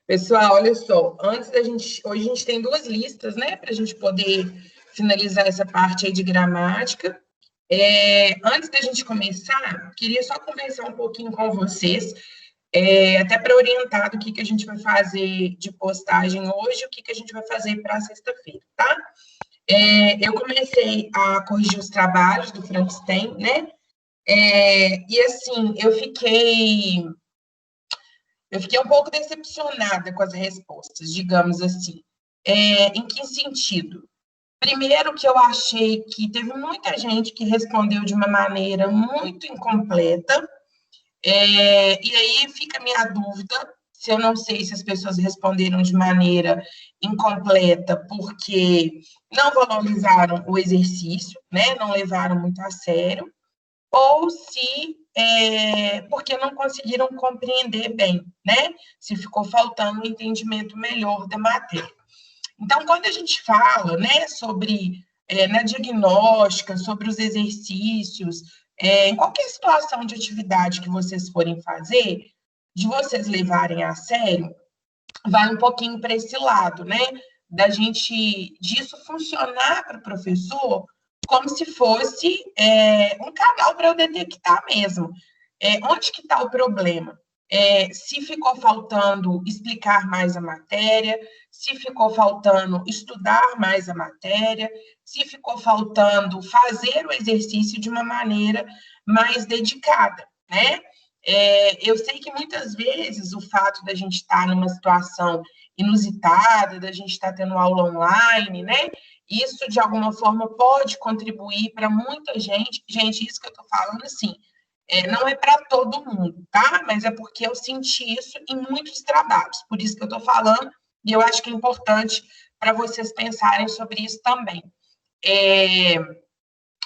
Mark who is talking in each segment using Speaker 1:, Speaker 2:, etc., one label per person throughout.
Speaker 1: Pessoal, olha só, hoje a gente tem duas listas, né, para a gente poder finalizar essa parte aí de gramática. Antes da gente começar, queria só conversar um pouquinho com vocês, até para orientar do que a gente vai fazer de postagem hoje, o que a gente vai fazer para sexta-feira, tá? Eu comecei a corrigir os trabalhos do Frankenstein, né? E assim, eu fiquei um pouco decepcionada com as respostas, digamos assim. Em que sentido? Primeiro, que eu achei que teve muita gente que respondeu de uma maneira muito incompleta, e aí fica a minha dúvida, se eu não sei se as pessoas responderam de maneira incompleta porque não valorizaram o exercício, né? Não levaram muito a sério, ou se porque não conseguiram compreender bem, né? Se ficou faltando um entendimento melhor da matéria. Então, quando a gente fala, né, sobre na diagnóstica, sobre os exercícios, em qualquer situação de atividade que vocês forem fazer, de vocês levarem a sério, vai um pouquinho para esse lado, né? Disso funcionar para o professor como se fosse um canal para eu detectar mesmo. Onde que está o problema? Se ficou faltando explicar mais a matéria, se ficou faltando estudar mais a matéria, se ficou faltando fazer o exercício de uma maneira mais dedicada, né? Eu sei que muitas vezes o fato da gente estar numa situação inusitada, da gente estar tendo aula online, né? Isso, de alguma forma, pode contribuir para muita gente. Gente, isso que eu estou falando, assim, não é para todo mundo, tá? Mas é porque eu senti isso em muitos trabalhos. Por isso que eu estou falando, e eu acho que é importante para vocês pensarem sobre isso também.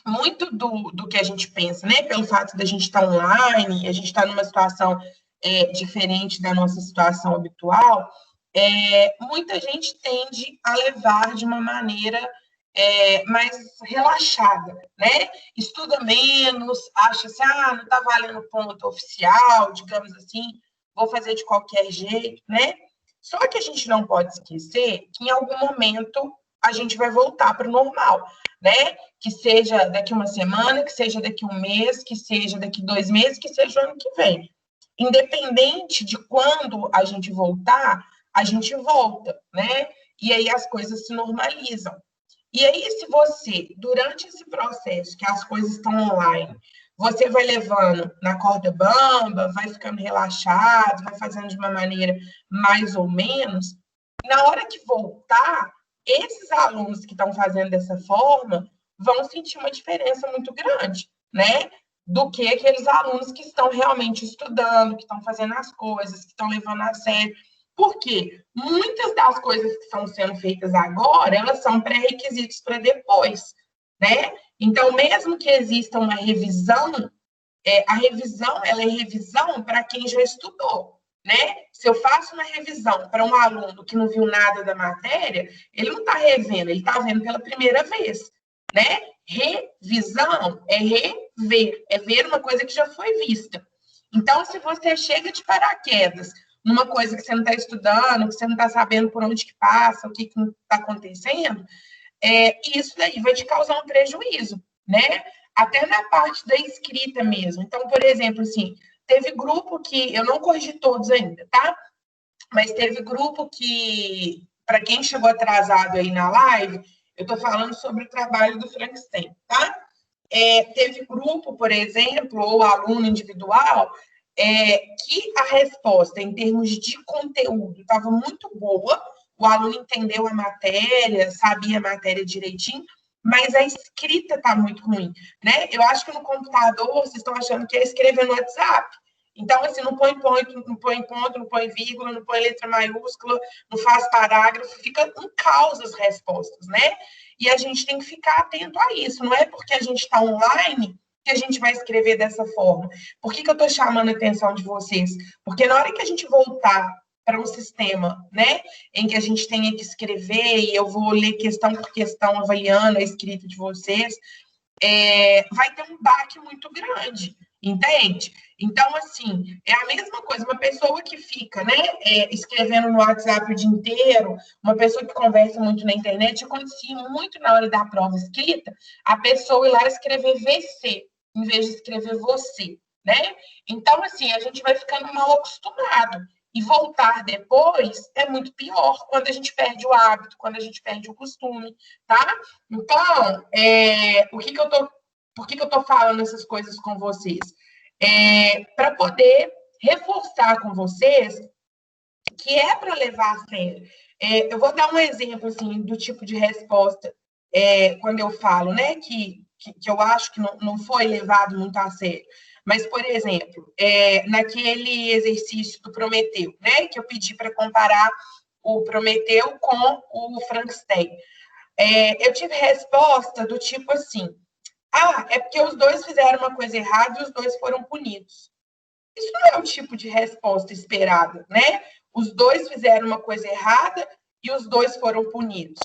Speaker 1: Muito do que a gente pensa, né? Pelo fato da gente estar online, a gente estar numa situação diferente da nossa situação habitual, muita gente tende a levar de uma maneira mais relaxada, né? Estuda menos, acha assim, não está valendo ponto oficial, digamos assim, vou fazer de qualquer jeito, né? Só que a gente não pode esquecer que em algum momento a gente vai voltar para o normal, né? Que seja daqui uma semana, que seja daqui um mês, que seja daqui 2 meses, que seja o ano que vem. Independente de quando a gente voltar, a gente volta, né? E aí as coisas se normalizam. E aí, se você, durante esse processo, que as coisas estão online, você vai levando na corda bamba, vai ficando relaxado, vai fazendo de uma maneira mais ou menos, na hora que voltar, esses alunos que estão fazendo dessa forma vão sentir uma diferença muito grande, né? Do que aqueles alunos que estão realmente estudando, que estão fazendo as coisas, que estão levando a sério. Porque muitas das coisas que estão sendo feitas agora, elas são pré-requisitos para depois, né? Então, mesmo que exista uma revisão, a revisão, ela é revisão para quem já estudou, né? Se eu faço uma revisão para um aluno que não viu nada da matéria, ele não está revendo, ele está vendo pela primeira vez, né? Revisão é rever, é ver uma coisa que já foi vista. Então, se você chega de paraquedas numa coisa que você não está estudando, que você não está sabendo por onde que passa, o que está acontecendo, isso daí vai te causar um prejuízo, né? Até na parte da escrita mesmo. Então, por exemplo, assim, teve grupo que, eu não corrigi todos ainda, tá? Mas teve grupo que, para quem chegou atrasado aí na live, eu estou falando sobre o trabalho do Frankenstein, tá? Teve grupo, por exemplo, ou aluno individual, que a resposta, em termos de conteúdo, estava muito boa, o aluno entendeu a matéria, sabia a matéria direitinho, mas a escrita está muito ruim, né? Eu acho que no computador, vocês estão achando que é escrever no WhatsApp. Então, assim, não põe ponto, não põe ponto, não põe vírgula, não põe letra maiúscula, não faz parágrafo, fica um caos as respostas, né? E a gente tem que ficar atento a isso. Não é porque a gente está online que a gente vai escrever dessa forma. Por que eu estou chamando a atenção de vocês? Porque na hora que a gente voltar para um sistema, né, em que a gente tenha que escrever, e eu vou ler questão por questão, avaliando a escrita de vocês, vai ter um baque muito grande. entende? Então, assim, é a mesma coisa, uma pessoa que fica, né, escrevendo no WhatsApp o dia inteiro, uma pessoa que conversa muito na internet, acontecia muito na hora da prova escrita, a pessoa ir lá escrever VC, em vez de escrever você, né? Então, assim, a gente vai ficando mal acostumado. E voltar depois é muito pior quando a gente perde o hábito, quando a gente perde o costume, tá? Então, por que eu tô falando essas coisas com vocês? Para poder reforçar com vocês que é para levar a sério. Eu vou dar um exemplo, assim, do tipo de resposta quando eu falo, né, que eu acho que não foi levado muito a sério. Mas, por exemplo, naquele exercício do Prometeu, né, que eu pedi para comparar o Prometeu com o Frankenstein, eu tive resposta do tipo assim: é porque os dois fizeram uma coisa errada e os dois foram punidos. Isso não é o tipo de resposta esperada, né? Os dois fizeram uma coisa errada e os dois foram punidos.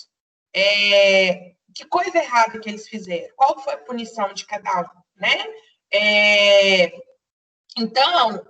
Speaker 1: Que coisa errada que eles fizeram? Qual foi a punição de cada um, né? Então,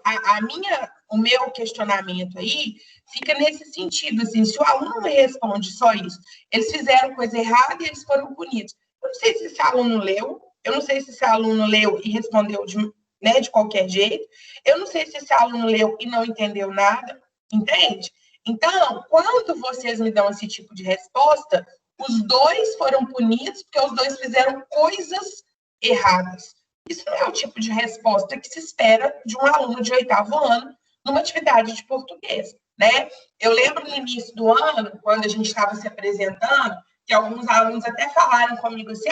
Speaker 1: o meu questionamento aí fica nesse sentido, assim, se o aluno me responde só isso, eles fizeram coisa errada e eles foram punidos. Eu não sei se esse aluno leu, eu não sei se esse aluno leu e respondeu de qualquer jeito, eu não sei se esse aluno leu e não entendeu nada, entende? Então, quando vocês me dão esse tipo de resposta, os dois foram punidos porque os dois fizeram coisas erradas. Isso não é o tipo de resposta que se espera de um aluno de 8º ano numa atividade de português, né? Eu lembro no início do ano, quando a gente estava se apresentando, que alguns alunos até falaram comigo assim,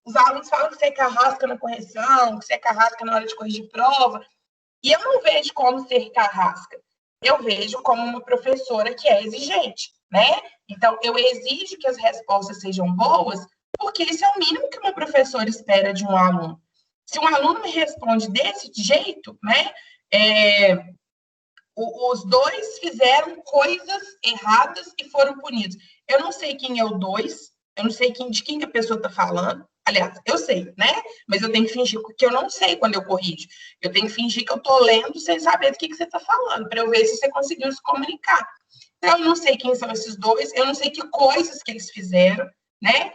Speaker 1: os alunos falam que você é carrasca na correção, que você é carrasca na hora de corrigir prova, e eu não vejo como ser carrasca. Eu vejo como uma professora que é exigente, né? Então, eu exijo que as respostas sejam boas, porque isso é o mínimo que uma professora espera de um aluno. Se um aluno me responde desse jeito, né? Os dois fizeram coisas erradas e foram punidos. Eu não sei quem é o dois, eu não sei de quem a pessoa está falando. Aliás, eu sei, né? Mas eu tenho que fingir que eu não sei quando eu corrijo. Eu tenho que fingir que eu estou lendo sem saber do que você está falando, para eu ver se você conseguiu se comunicar. Então, eu não sei quem são esses dois, eu não sei que coisas que eles fizeram, né?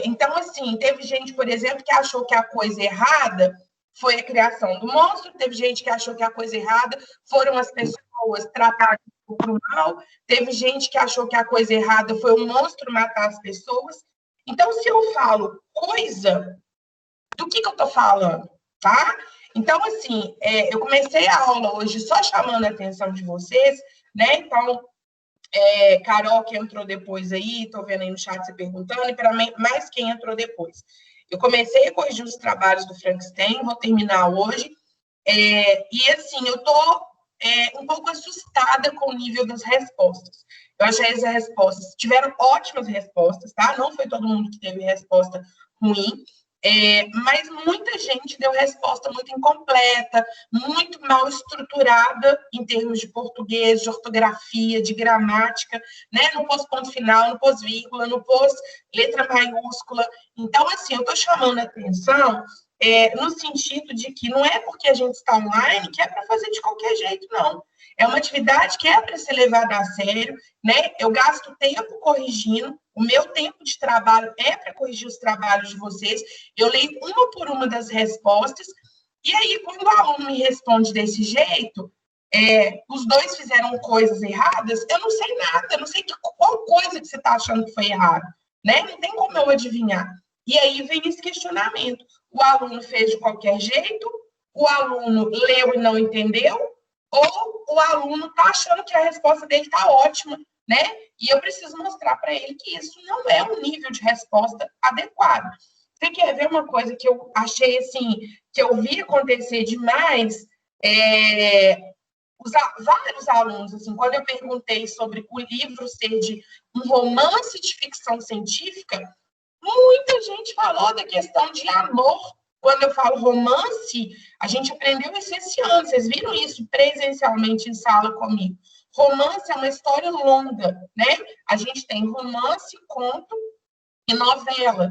Speaker 1: Então, assim, teve gente, por exemplo, que achou que a coisa errada foi a criação do monstro, teve gente que achou que a coisa errada foram as pessoas tratadas por mal, teve gente que achou que a coisa errada foi o monstro matar as pessoas. Então, se eu falo coisa, do que eu estou falando, tá? Então, assim, eu comecei a aula hoje só chamando a atenção de vocês, né? Então, Carol, que entrou depois aí, estou vendo aí no chat você perguntando, e para mim, mais quem entrou depois. Eu comecei a corrigir os trabalhos do Frankenstein, vou terminar hoje, e assim, eu estou um pouco assustada com o nível das respostas. Eu achei as respostas, tiveram ótimas respostas, tá? Não foi todo mundo que teve resposta ruim, mas muita gente deu resposta muito incompleta, muito mal estruturada em termos de português, de ortografia, de gramática, né? Não pôs ponto final, não pôs vírgula, não pôs letra maiúscula. Então, assim, eu estou chamando a atenção no sentido de que não é porque a gente está online que é para fazer de qualquer jeito, não. É uma atividade que é para ser levada a sério, né? Eu gasto tempo corrigindo, o meu tempo de trabalho é para corrigir os trabalhos de vocês, eu leio uma por uma das respostas, e aí, quando o aluno me responde desse jeito, os dois fizeram coisas erradas, eu não sei nada, eu não sei qual coisa que você está achando que foi errada, né? Não tem como eu adivinhar. E aí vem esse questionamento. O aluno fez de qualquer jeito, o aluno leu e não entendeu, ou o aluno está achando que a resposta dele está ótima, né? E eu preciso mostrar para ele que isso não é um nível de resposta adequado. Você quer ver uma coisa que eu achei, assim, que eu vi acontecer demais? Vários alunos, assim, quando eu perguntei sobre o livro ser de um romance de ficção científica, muita gente falou da questão de amor. Quando eu falo romance, a gente aprendeu isso esse ano. Vocês viram isso presencialmente em sala comigo. Romance é uma história longa, né? A gente tem romance, conto e novela.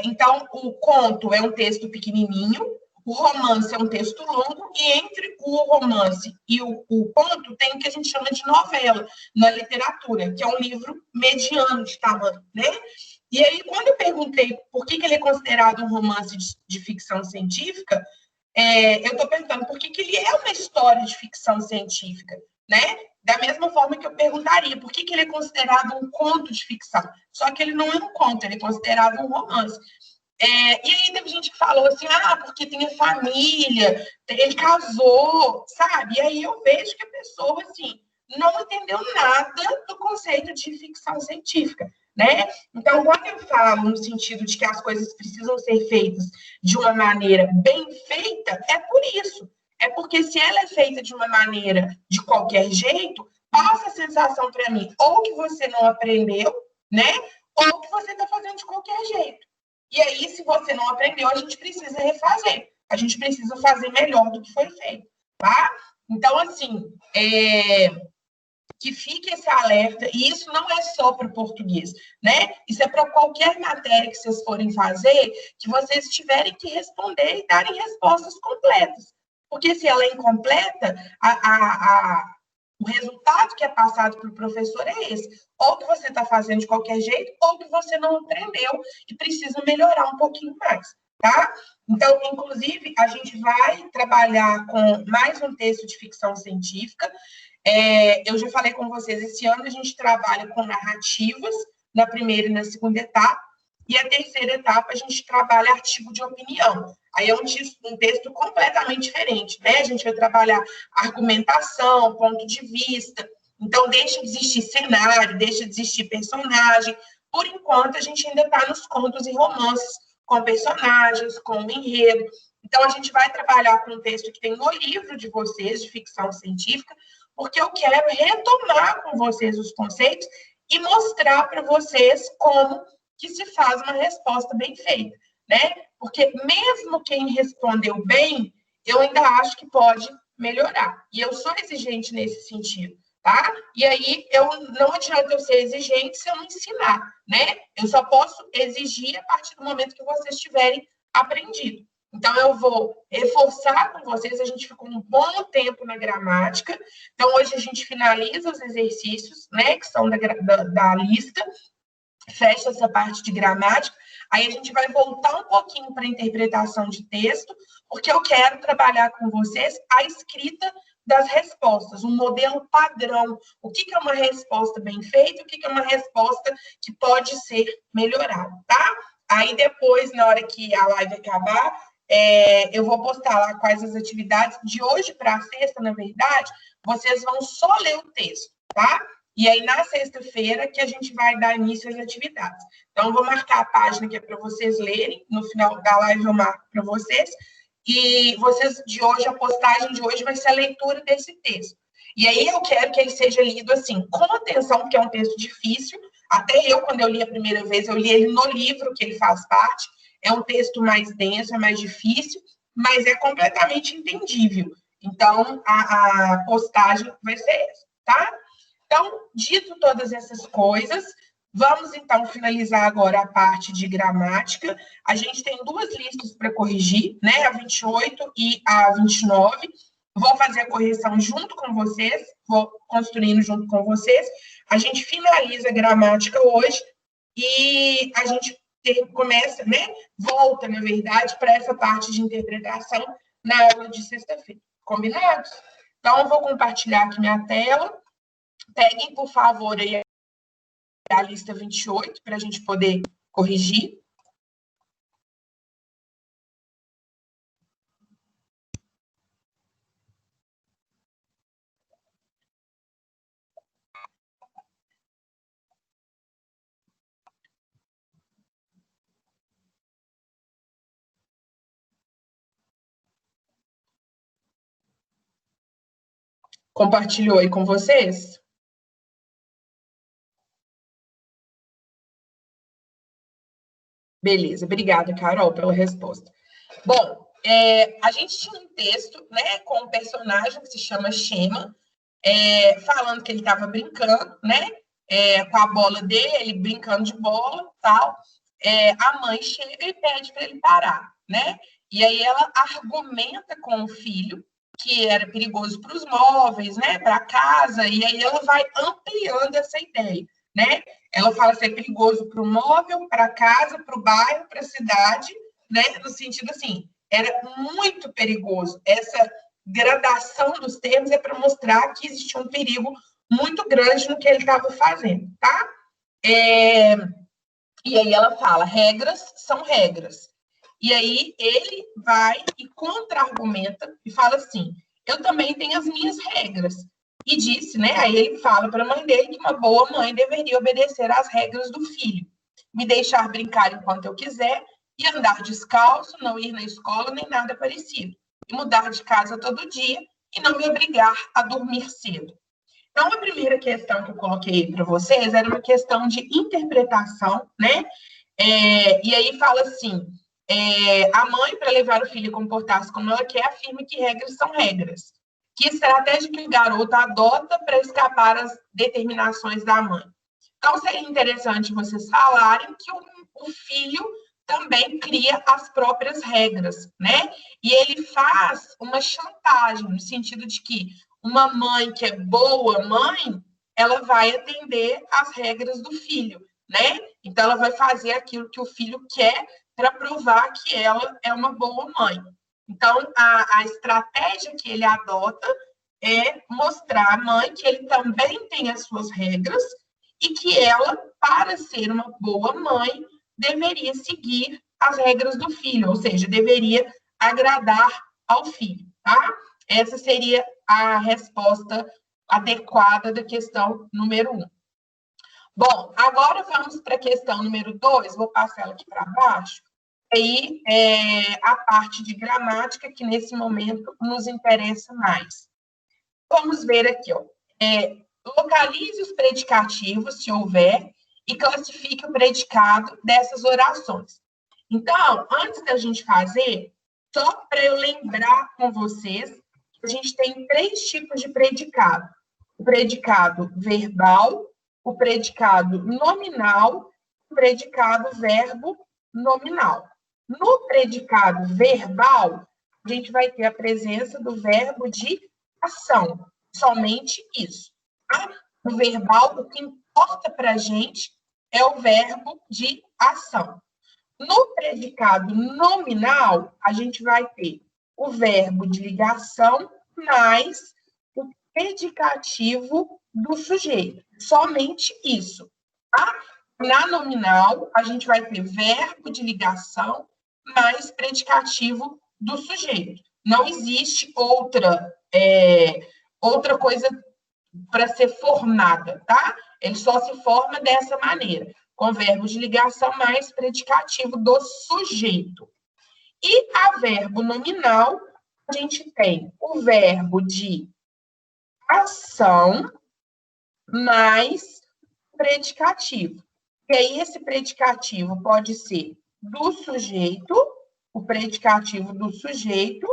Speaker 1: Então, o conto é um texto pequenininho, o romance é um texto longo, e entre o romance e o conto tem o que a gente chama de novela na literatura, que é um livro mediano de tamanho, né? E aí, quando eu perguntei por que ele é considerado um romance de ficção científica, eu estou perguntando por que ele é uma história de ficção científica, né? Da mesma forma que eu perguntaria por que ele é considerado um conto de ficção. Só que ele não é um conto, ele é considerado um romance. E aí teve gente que falou assim, porque tem a família, ele casou, sabe? E aí eu vejo que a pessoa, assim, não entendeu nada do conceito de ficção científica, né? Então, quando eu falo no sentido de que as coisas precisam ser feitas de uma maneira bem feita, é por isso. É porque se ela é feita de uma maneira de qualquer jeito, passa a sensação para mim, ou que você não aprendeu, né? Ou que você está fazendo de qualquer jeito. E aí, se você não aprendeu, a gente precisa refazer. A gente precisa fazer melhor do que foi feito, tá? Então, assim, que fique esse alerta, e isso não é só para o português, né? Isso é para qualquer matéria que vocês forem fazer, que vocês tiverem que responder e darem respostas completas. Porque se ela é incompleta, o resultado que é passado para o professor é esse. Ou que você está fazendo de qualquer jeito, ou que você não aprendeu e precisa melhorar um pouquinho mais, tá? Então, inclusive, a gente vai trabalhar com mais um texto de ficção científica. Eu já falei com vocês, esse ano a gente trabalha com narrativas na primeira e na segunda etapa, e a terceira etapa a gente trabalha artigo de opinião. Aí é um texto completamente diferente, né? A gente vai trabalhar argumentação, ponto de vista. Então, deixa de existir cenário, deixa de existir personagem. Por enquanto, a gente ainda está nos contos e romances, com personagens, com enredo. Então, a gente vai trabalhar com um texto que tem no livro de vocês, de ficção científica, porque eu quero retomar com vocês os conceitos e mostrar para vocês como que se faz uma resposta bem feita, né? Porque mesmo quem respondeu bem, eu ainda acho que pode melhorar. E eu sou exigente nesse sentido, tá? E aí, não adianta eu ser exigente se eu não ensinar, né? Eu só posso exigir a partir do momento que vocês tiverem aprendido. Então, eu vou reforçar com vocês, a gente ficou um bom tempo na gramática. Então, hoje a gente finaliza os exercícios, né, que são da lista, fecha essa parte de gramática, aí a gente vai voltar um pouquinho para a interpretação de texto, porque eu quero trabalhar com vocês a escrita das respostas, um modelo padrão. O que é uma resposta bem feita, o que é uma resposta que pode ser melhorada, tá? Aí depois, na hora que a live acabar, eu vou postar lá quais as atividades. De hoje para sexta, na verdade, vocês vão só ler o texto, tá? E aí, na sexta-feira, que a gente vai dar início às atividades. Então, eu vou marcar a página que é para vocês lerem. No final da live, eu marco para vocês. E vocês, de hoje, a postagem de hoje vai ser a leitura desse texto. E aí, eu quero que ele seja lido, assim, com atenção, porque é um texto difícil. Até eu, quando eu li a primeira vez, eu li ele no livro que ele faz parte. É um texto mais denso, é mais difícil, mas é completamente entendível. Então, a postagem vai ser essa, tá? Então, dito todas essas coisas, vamos então finalizar agora a parte de gramática. A gente tem duas listas para corrigir, né? A 28 e a 29. Vou fazer a correção junto com vocês, vou construindo junto com vocês. A gente finaliza a gramática hoje e a gente começa, né? Volta, na verdade, para essa parte de interpretação na aula de sexta-feira. Combinados? Então, eu vou compartilhar aqui minha tela. Peguem, por favor, aí a lista 28, para a gente poder corrigir. Compartilhou aí com vocês? Beleza, obrigada, Carol, pela resposta. Bom, a gente tinha um texto, né, com um personagem que se chama Shema, falando que ele estava brincando, né, com a bola dele, brincando de bola, tal. A mãe chega e pede para ele parar, né? E aí ela argumenta com o filho que era perigoso para os móveis, né? Para casa, e aí ela vai ampliando essa ideia, né? Ela fala se é perigoso para o móvel, para a casa, para o bairro, para a cidade, né? No sentido assim, era muito perigoso. Essa gradação dos termos é para mostrar que existia um perigo muito grande no que ele estava fazendo, tá? E aí ela fala, regras são regras. E aí ele vai e contra-argumenta e fala assim, eu também tenho as minhas regras. E disse, né? Aí ele fala para a mãe dele que uma boa mãe deveria obedecer às regras do filho. Me deixar brincar enquanto eu quiser e andar descalço, não ir na escola, nem nada parecido. E mudar de casa todo dia e não me obrigar a dormir cedo. Então, a primeira questão que eu coloquei para vocês era uma questão de interpretação, né? E aí fala assim, a mãe, para levar o filho a comportar-se como ela quer, afirma que regras são regras. Que estratégia que o garoto adota para escapar às determinações da mãe. Então, seria interessante vocês falarem que o filho também cria as próprias regras, né? E ele faz uma chantagem, no sentido de que uma mãe que é boa mãe, ela vai atender às regras do filho, né? Então, ela vai fazer aquilo que o filho quer para provar que ela é uma boa mãe. Então, a estratégia que ele adota é mostrar à mãe que ele também tem as suas regras e que ela, para ser uma boa mãe, deveria seguir as regras do filho, ou seja, deveria agradar ao filho, tá? Essa seria a resposta adequada da questão número 1. Bom, agora vamos para a questão número 2, vou passar ela aqui para baixo. Aí, a parte de gramática, que nesse momento nos interessa mais. Vamos ver aqui, ó. Localize os predicativos, se houver, e classifique o predicado dessas orações. Então, antes da gente fazer, só para eu lembrar com vocês, a gente tem 3 tipos de predicado. O predicado verbal, o predicado nominal, o predicado verbo nominal. No predicado verbal, a gente vai ter a presença do verbo de ação, somente isso. Tá? No verbal, o que importa para a gente é o verbo de ação. No predicado nominal, a gente vai ter o verbo de ligação mais o predicativo do sujeito. Somente isso. Tá? Na nominal, a gente vai ter verbo de ligação mais predicativo do sujeito. Não existe outra coisa para ser formada, tá? Ele só se forma dessa maneira, com verbo de ligação mais predicativo do sujeito. E a verbo nominal, a gente tem o verbo de ação mais predicativo. E aí, esse predicativo pode ser do sujeito, o predicativo do sujeito,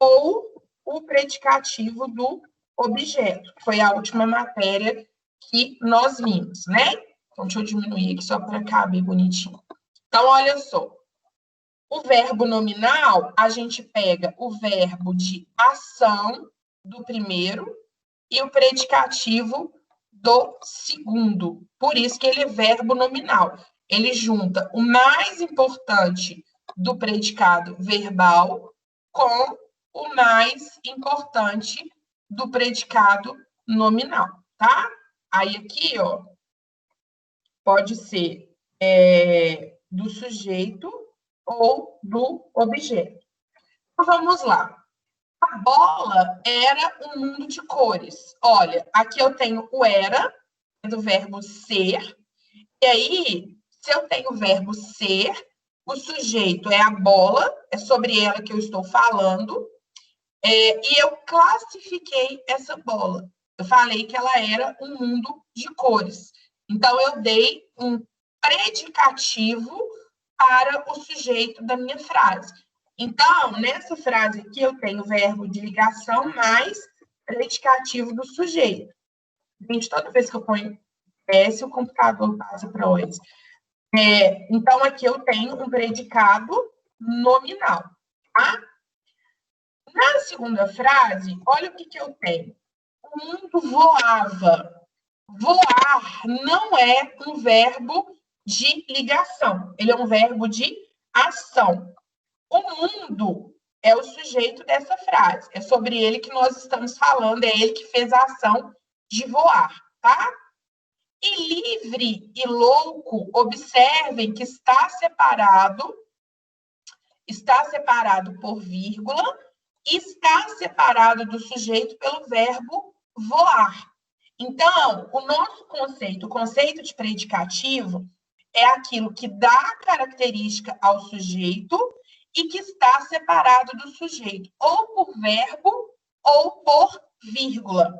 Speaker 1: ou o predicativo do objeto, que foi a última matéria que nós vimos, né? Então, deixa eu diminuir aqui só para caber bonitinho. Então, olha só. O verbo nominal, a gente pega o verbo de ação do primeiro e o predicativo do segundo. Por isso que ele é verbo nominal. Ele junta o mais importante do predicado verbal com o mais importante do predicado nominal, tá? Aí aqui, ó, pode ser do sujeito ou do objeto. Então, vamos lá. A bola era um mundo de cores. Olha, aqui eu tenho o era, do verbo ser. E aí, se eu tenho o verbo ser, o sujeito é a bola, é sobre ela que eu estou falando. E eu classifiquei essa bola. Eu falei que ela era um mundo de cores. Então, eu dei um predicativo para o sujeito da minha frase. Então, nessa frase aqui, eu tenho o verbo de ligação mais predicativo do sujeito. Gente, toda vez que eu ponho S, o computador passa para o S. Então, aqui eu tenho um predicado nominal, tá? Na segunda frase, olha o que eu tenho. O mundo voava. Voar não é um verbo de ligação, ele é um verbo de ação. O mundo é o sujeito dessa frase, é sobre ele que nós estamos falando, é ele que fez a ação de voar, tá? E livre e louco, observem que está separado por vírgula, e está separado do sujeito pelo verbo voar. Então, o nosso conceito, o conceito de predicativo, é aquilo que dá característica ao sujeito e que está separado do sujeito, ou por verbo ou por vírgula.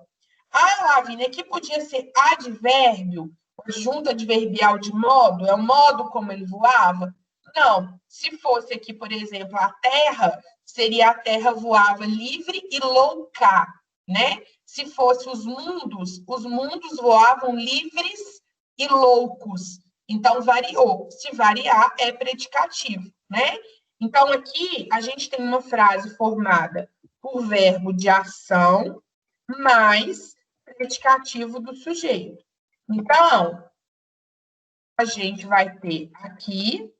Speaker 1: Ah, Lavínia, aqui podia ser advérbio, junta adverbial de modo, é o modo como ele voava? Não, se fosse aqui, por exemplo, a terra, seria a terra voava livre e louca, né? Se fosse os mundos voavam livres e loucos. Então, variou. Se variar, é predicativo, né? Então, aqui, a gente tem uma frase formada por verbo de ação mais predicativo do sujeito. Então, a gente vai ter aqui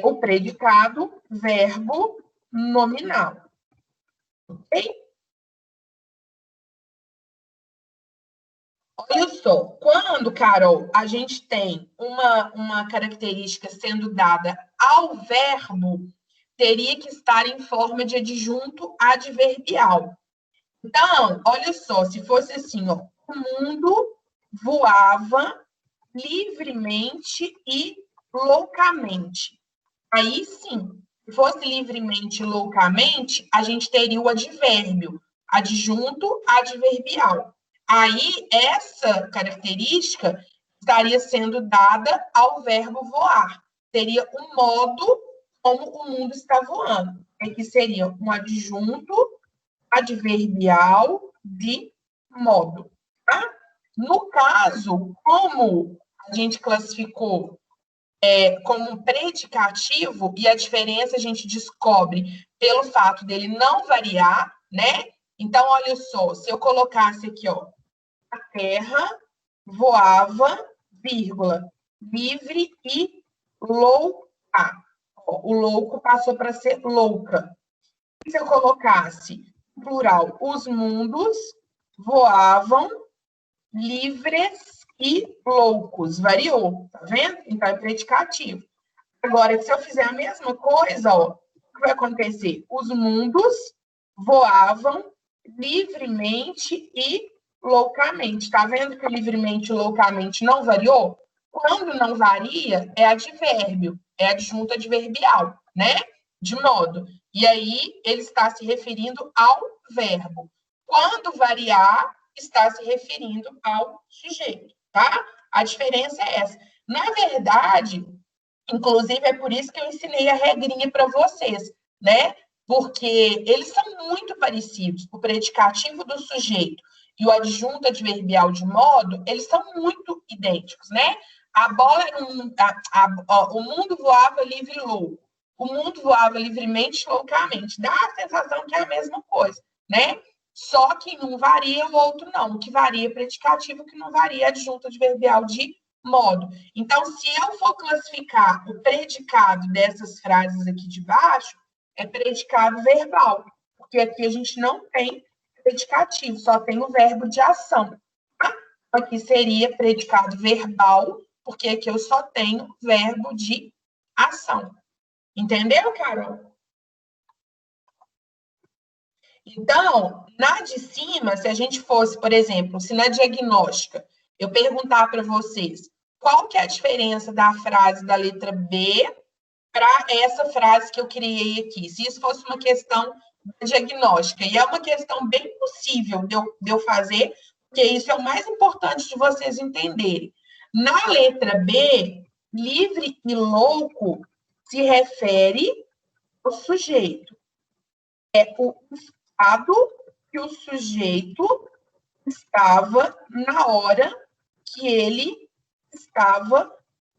Speaker 1: o predicado verbo nominal. Ok? Olha só, quando, Carol, a gente tem uma característica sendo dada ao verbo, teria que estar em forma de adjunto adverbial. Então, olha só, se fosse assim, ó, o mundo voava livremente e loucamente. Aí sim, se fosse livremente e loucamente, a gente teria o advérbio, adjunto adverbial. Aí, essa característica estaria sendo dada ao verbo voar. Seria o modo como o mundo está voando. Aqui seria um adjunto adverbial de modo. Tá? No caso, como a gente classificou como predicativo, e a diferença a gente descobre pelo fato dele não variar, né? Então, olha só, se eu colocasse aqui, ó, a terra voava, vírgula, livre e louca. Ó, o louco passou para ser louca. E se eu colocasse, plural, os mundos voavam livres e loucos. Variou, tá vendo? Então, é predicativo. Agora, se eu fizer a mesma coisa, ó, o que vai acontecer? Os mundos voavam livremente e loucamente. Tá vendo que livremente e loucamente não variou? Quando não varia, é advérbio, é adjunto adverbial, né? De modo. E aí, ele está se referindo ao verbo. Quando variar, está se referindo ao sujeito, tá? A diferença é essa. Na verdade, inclusive, é por isso que eu ensinei a regrinha para vocês, né? Porque eles são muito parecidos. O predicativo do sujeito e o adjunto adverbial de modo, eles são muito idênticos, né? A bola era o mundo voava livre e louco. O mundo voava livremente e loucamente. Dá a sensação que é a mesma coisa, né? Só que um varia, o outro não. O que varia é predicativo, o que não varia é adjunto adverbial de modo. Então, se eu for classificar o predicado dessas frases aqui de baixo, é predicado verbal, porque aqui a gente não tem predicativo, só tem o verbo de ação. Tá? Aqui seria predicado verbal, porque aqui eu só tenho verbo de ação. Entendeu, Carol? Então, na de cima, se a gente fosse, por exemplo, se na diagnóstica eu perguntar para vocês qual que é a diferença da frase da letra B para essa frase que eu criei aqui, se isso fosse uma questão diagnóstica, e é uma questão bem possível de eu fazer, porque isso é o mais importante de vocês entenderem. Na letra B, livre e louco se refere ao sujeito. É o estado que o sujeito estava na hora que ele estava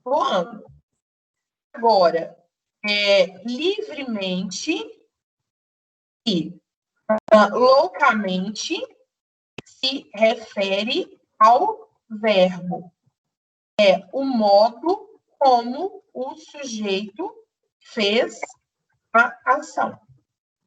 Speaker 1: voando. Agora, livremente e loucamente se refere ao verbo. É o modo como o sujeito fez a ação.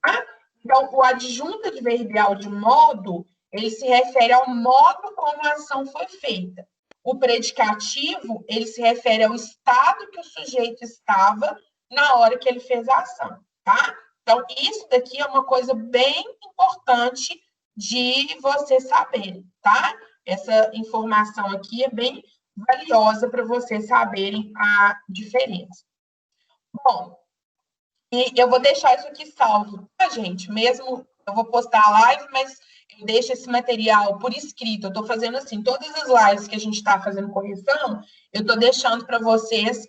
Speaker 1: Tá? Então, o adjunto adverbial de modo, ele se refere ao modo como a ação foi feita. O predicativo, ele se refere ao estado que o sujeito estava na hora que ele fez a ação, tá? Então, isso daqui é uma coisa bem importante de vocês saberem, tá? Essa informação aqui é bem valiosa para vocês saberem a diferença. Bom, e eu vou deixar isso aqui salvo, tá, gente? Mesmo eu vou postar a live, mas eu deixo esse material por escrito. Eu estou fazendo assim, todas as lives que a gente está fazendo correção, eu estou deixando para vocês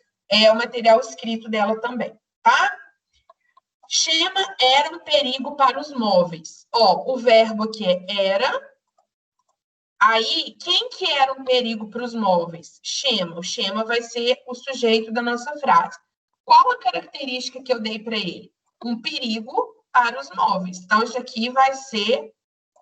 Speaker 1: o material escrito dela também, tá? Chema era um perigo para os móveis. Ó, o verbo aqui é era. Aí, quem que era um perigo para os móveis? Chema. O chema vai ser o sujeito da nossa frase. Qual a característica que eu dei para ele? Um perigo para os móveis. Então, isso aqui vai ser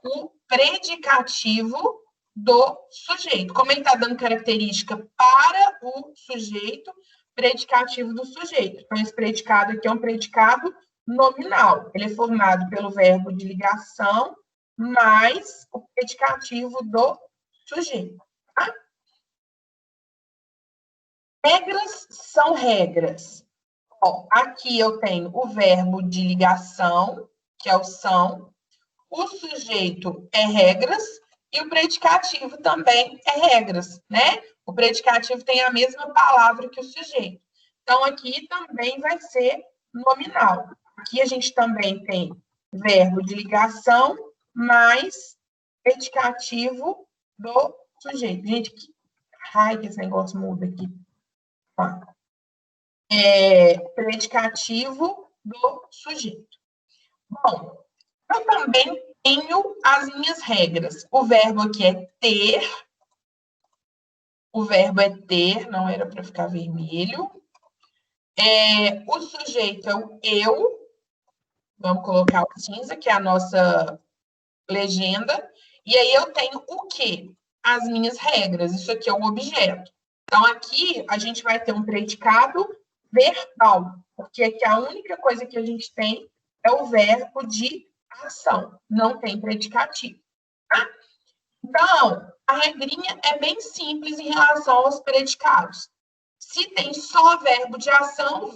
Speaker 1: o predicativo do sujeito. Como ele está dando característica para o sujeito, predicativo do sujeito. Então, esse predicado aqui é um predicado nominal. Ele é formado pelo verbo de ligação mais o predicativo do sujeito. Tá? Regras são regras. Ó, aqui eu tenho o verbo de ligação, que é o são. O sujeito é regras e o predicativo também é regras, né? O predicativo tem a mesma palavra que o sujeito. Então, aqui também vai ser nominal. Aqui a gente também tem verbo de ligação mais predicativo do sujeito. Gente, que raio que esse negócio muda aqui. Ó. Predicativo do sujeito. Bom, eu também tenho as minhas regras. O verbo aqui é ter. O verbo é ter, não era para ficar vermelho. O sujeito é o eu. Vamos colocar o cinza, que é a nossa legenda. E aí eu tenho o quê? As minhas regras. Isso aqui é o objeto. Então, aqui a gente vai ter um predicado verbal, porque aqui a única coisa que a gente tem é o verbo de ação, não tem predicativo. Tá? Então, a regrinha é bem simples em relação aos predicados. Se tem só verbo de ação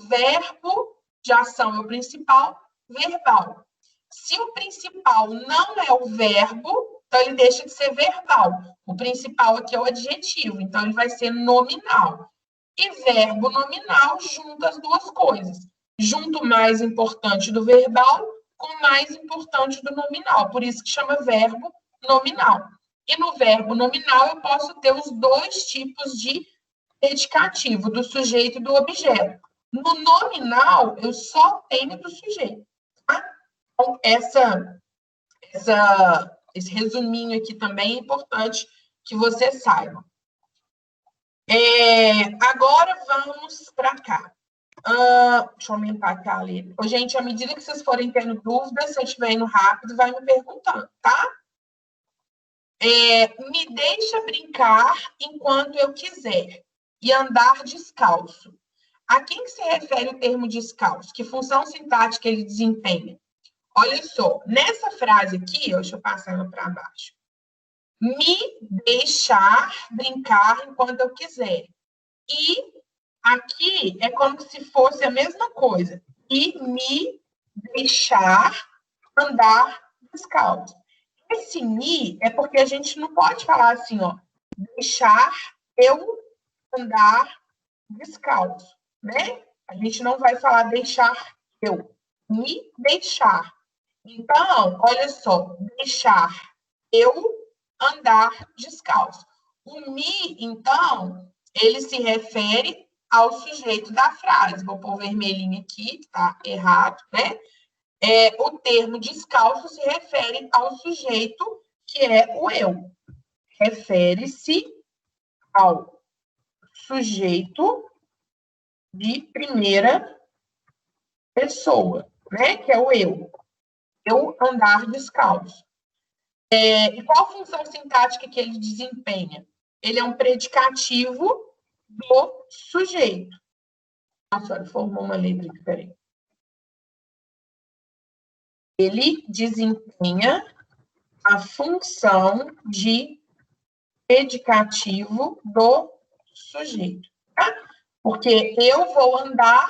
Speaker 1: é o principal, verbal. Se o principal não é o verbo, então ele deixa de ser verbal. O principal aqui é o adjetivo, então ele vai ser nominal. E verbo nominal junta as duas coisas. Junto o mais importante do verbal com o mais importante do nominal. Por isso que chama verbo nominal. E no verbo nominal eu posso ter os dois tipos de predicativo, do sujeito e do objeto. No nominal, eu só tenho do sujeito. Tá? Então, esse resuminho aqui também é importante que você saiba. Agora vamos para cá. Deixa eu aumentar aqui a letra. Gente, à medida que vocês forem tendo dúvidas, se eu estiver indo rápido, vai me perguntando, tá? Me deixa brincar enquanto eu quiser e andar descalço. A quem que se refere o termo descalço? Que função sintática ele desempenha? Olha só, nessa frase aqui, deixa eu passar ela para baixo. Me deixar brincar enquanto eu quiser. E aqui é como se fosse a mesma coisa. E me deixar andar descalço. Esse me é porque a gente não pode falar assim, ó, deixar eu andar descalço, né? A gente não vai falar deixar eu, me deixar. Então, olha só, deixar eu andar descalço. O me, então, ele se refere ao sujeito da frase. Vou pôr vermelhinho aqui, tá errado, né? O termo descalço se refere ao sujeito, que é o eu. refere-se ao sujeito de primeira pessoa, né? Que é o eu. Eu andar descalço. E qual função sintática que ele desempenha? Ele é um predicativo do sujeito. Nossa, formou uma letra aqui, peraí. Ele desempenha a função de predicativo do sujeito, tá? Porque eu vou andar,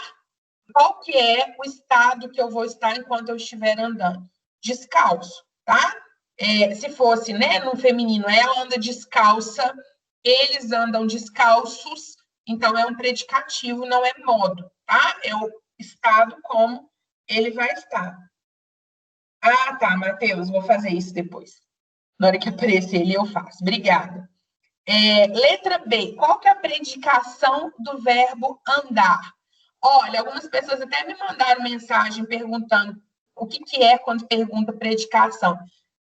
Speaker 1: qual que é o estado que eu vou estar enquanto eu estiver andando? Descalço, tá? Se fosse, né, no feminino, ela anda descalça, eles andam descalços, então é um predicativo, não é modo, tá? É o estado como ele vai estar. Ah, tá, Matheus, vou fazer isso depois. Na hora que aparecer ele, eu faço. Obrigada. Letra B. Qual que é a predicação do verbo andar? Olha, algumas pessoas até me mandaram mensagem perguntando o que é quando pergunta predicação.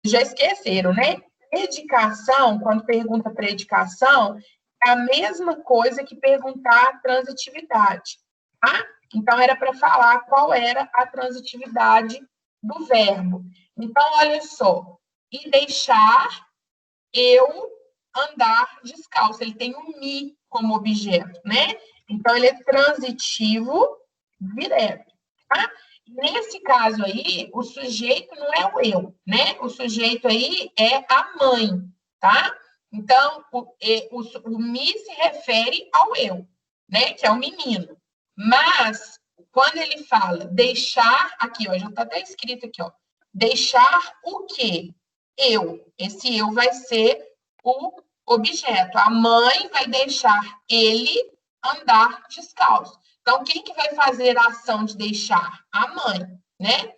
Speaker 1: Já esqueceram, né? Predicação, quando pergunta predicação, é a mesma coisa que perguntar transitividade, tá? Então, era para falar qual era a transitividade do verbo. Então, olha só. E deixar eu andar descalço. Ele tem um me como objeto, né? Então, ele é transitivo direto, tá? Nesse caso aí, o sujeito não é o eu, né? O sujeito aí é a mãe, tá? Então, o me se refere ao eu, né? Que é o menino. Mas, quando ele fala deixar, aqui, ó, já está até escrito aqui, ó. Deixar o quê? Eu. Esse eu vai ser o objeto. A mãe vai deixar ele andar descalço. Então, quem que vai fazer a ação de deixar? A mãe, né?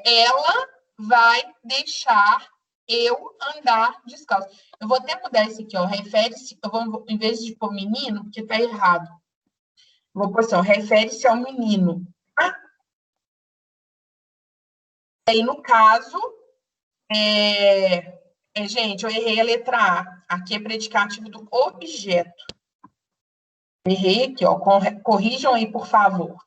Speaker 1: Ela vai deixar eu andar descalço. Eu vou até mudar esse aqui, ó. Refere-se, em vez de pôr menino, porque tá errado. Vou pôr assim, ó, refere-se ao menino. Tá? Aí, no caso, gente, eu errei a letra A. Aqui é predicativo do objeto. Errei aqui, ó. Corrijam aí, por favor.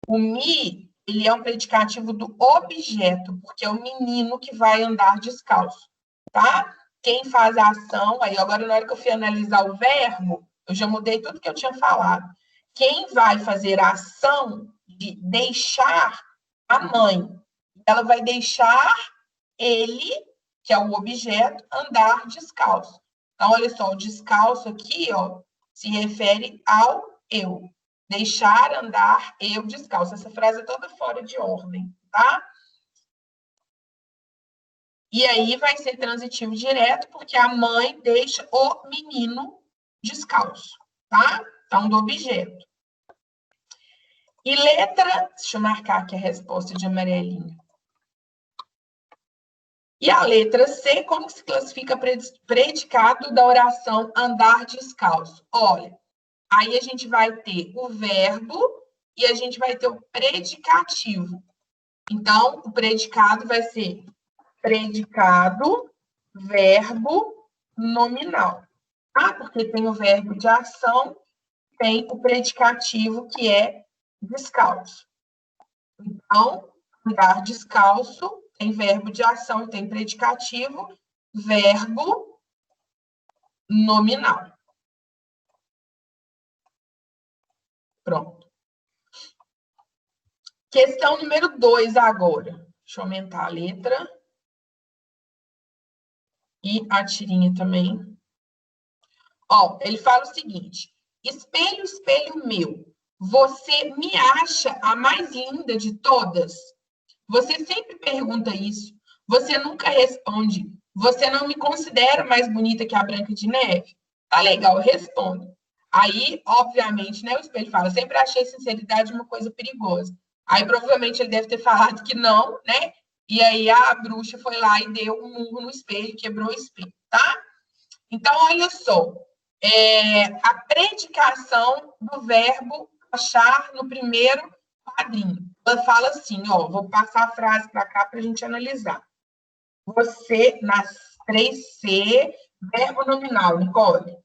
Speaker 1: O me, ele é um predicativo do objeto, porque é o menino que vai andar descalço, tá? Quem faz a ação, aí agora na hora que eu fui analisar o verbo, eu já mudei tudo que eu tinha falado. Quem vai fazer a ação de deixar a mãe, ela vai deixar ele, que é o objeto, andar descalço. Então, olha só, o descalço aqui, ó, se refere ao eu. Deixar andar eu descalço. Essa frase é toda fora de ordem, tá? E aí vai ser transitivo direto, porque a mãe deixa o menino descalço, tá? Então, do objeto. E letra, deixa eu marcar aqui a resposta de amarelinho. E a letra C, como se classifica predicado da oração andar descalço? Olha, aí a gente vai ter o verbo e a gente vai ter o predicativo. Então, o predicado vai ser predicado, verbo, nominal. Ah, porque tem o verbo de ação, tem o predicativo, que é descalço. Então, andar descalço tem verbo de ação, tem predicativo, verbo nominal. Pronto. Questão número 2 agora. Deixa eu aumentar a letra. E a tirinha também. Ó, ele fala o seguinte: espelho, espelho meu, você me acha a mais linda de todas? Você sempre pergunta isso. Você nunca responde. Você não me considera mais bonita que a Branca de Neve? Tá legal, eu respondo. Aí, obviamente, né, o espelho fala, sempre achei sinceridade uma coisa perigosa. Aí, provavelmente, ele deve ter falado que não, né? E aí, a bruxa foi lá e deu um murro no espelho, quebrou o espelho, tá? Então, olha só. A predicação do verbo achar no primeiro quadrinho. Ela fala assim, ó, vou passar a frase para cá para a gente analisar. Você, nas 3C, Verbo nominal, Nicole.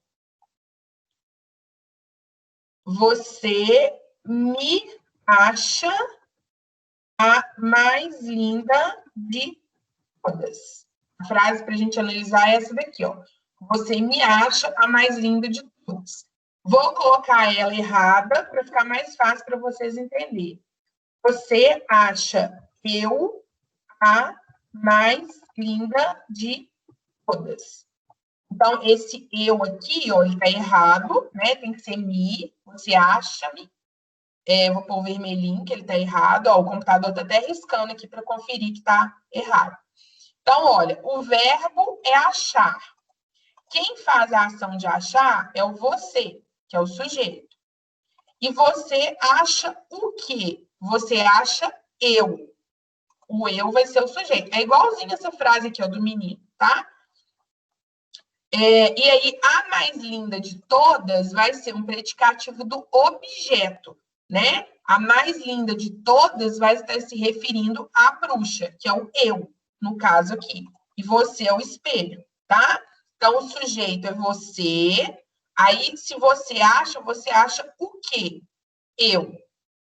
Speaker 1: Você me acha a mais linda de todas. A frase para a gente analisar é essa daqui, ó. Você me acha a mais linda de todas. Vou colocar ela errada para ficar mais fácil para vocês entenderem. Você acha eu a mais linda de todas. Então, esse eu aqui, ó, ele tá errado, né? Tem que ser me, você acha-me. Vou pôr o vermelhinho, que ele tá errado. Ó, o computador tá até riscando aqui para conferir que tá errado. Então, olha, o verbo é achar. Quem faz a ação de achar é o você, que é o sujeito. E você acha o quê? Você acha eu. O eu vai ser o sujeito. É igualzinho essa frase aqui, ó, do menino, tá? E aí, a mais linda de todas vai ser um predicativo do objeto, né? A mais linda de todas vai estar se referindo à bruxa, que é o eu, no caso aqui. E você é o espelho, tá? Então, o sujeito é você. Aí, se você acha o quê? Eu.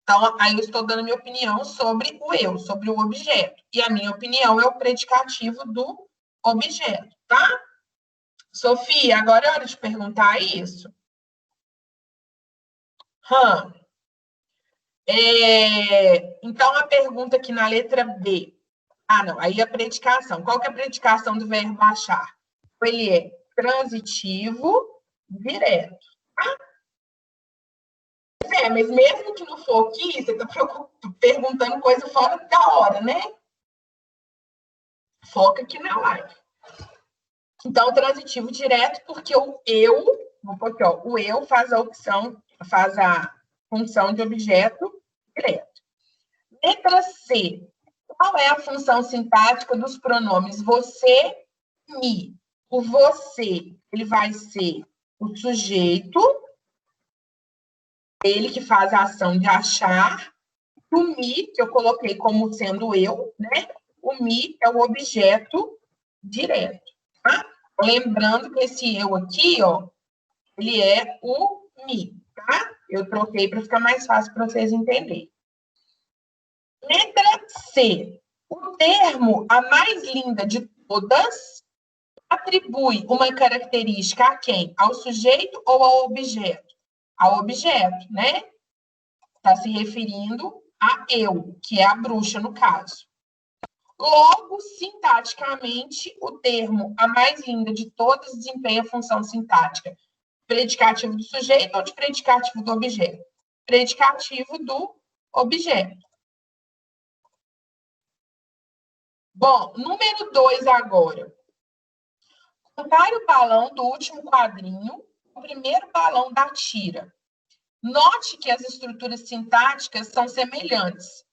Speaker 1: Então, aí eu estou dando minha opinião sobre o eu, sobre o objeto. E a minha opinião é o predicativo do objeto, tá? Sofia, agora é hora de perguntar isso. Então, a pergunta aqui na letra B. Ah, não, aí a predicação. Qual que é a predicação do verbo achar? Ele é transitivo direto. Tá? Mas mesmo que não for aqui, você está perguntando coisa fora da hora, né? Foca aqui na live. Então, transitivo direto, porque o eu, vou pôr aqui, ó, o eu faz a função de objeto direto. Letra C. Qual é a função sintática dos pronomes você, me? O você, ele vai ser o sujeito, ele que faz a ação de achar. O me, que eu coloquei como sendo eu, né? O me é o objeto direto, tá? Lembrando que esse eu aqui, ó, ele é o me, tá? Eu troquei para ficar mais fácil para vocês entenderem. Letra C. O termo a mais linda de todas atribui uma característica a quem? Ao sujeito ou ao objeto? Ao objeto, né? Está se referindo a eu, que é a bruxa, no caso. Logo, sintaticamente, o termo a mais linda de todas desempenha a função sintática predicativo do sujeito ou de predicativo do objeto? Predicativo do objeto. Bom, número 2 agora. Compare o balão do último quadrinho com o primeiro balão da tira. Note que as estruturas sintáticas são semelhantes.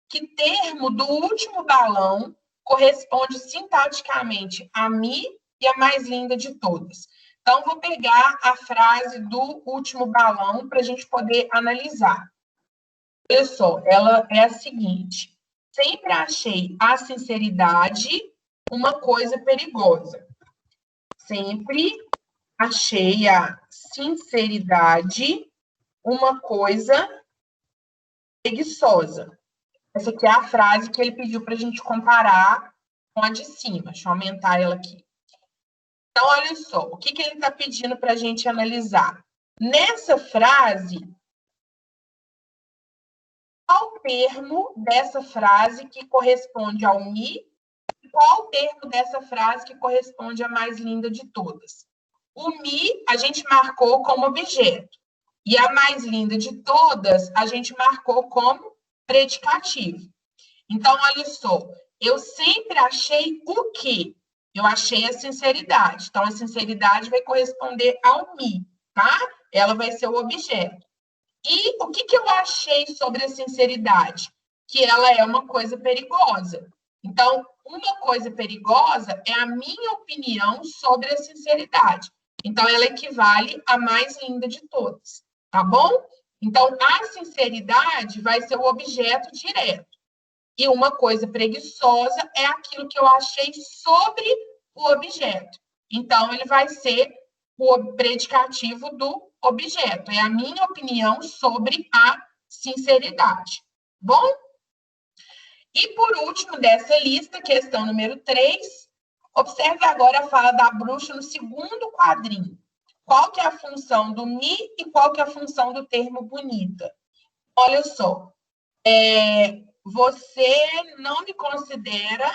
Speaker 1: Que termo do último balão corresponde sintaticamente a me e a mais linda de todas? Então, vou pegar a frase do último balão para a gente poder analisar. Olha só, ela é a seguinte. Sempre achei a sinceridade uma coisa perigosa. Sempre achei a sinceridade uma coisa preguiçosa. Essa aqui é a frase que ele pediu para a gente comparar com a de cima. Deixa eu aumentar ela aqui. Então, olha só, o que ele está pedindo para a gente analisar? Nessa frase, qual termo dessa frase que corresponde ao me e qual termo dessa frase que corresponde à mais linda de todas? O me a gente marcou como objeto e a mais linda de todas a gente marcou como predicativo. Então, olha só, eu sempre achei o quê? Eu achei a sinceridade. Então, a sinceridade vai corresponder ao me, tá? Ela vai ser o objeto. E o que eu achei sobre a sinceridade? Que ela é uma coisa perigosa. Então, uma coisa perigosa é a minha opinião sobre a sinceridade. Então, ela equivale à mais linda de todas, tá bom? Então, a sinceridade vai ser o objeto direto. E uma coisa preguiçosa é aquilo que eu achei sobre o objeto. Então, ele vai ser o predicativo do objeto. É a minha opinião sobre a sinceridade. Bom? E, por último, dessa lista, questão número 3, observe agora a fala da bruxa no segundo quadrinho. Qual que é a função do me e qual que é a função do termo bonita? Olha só, você não me considera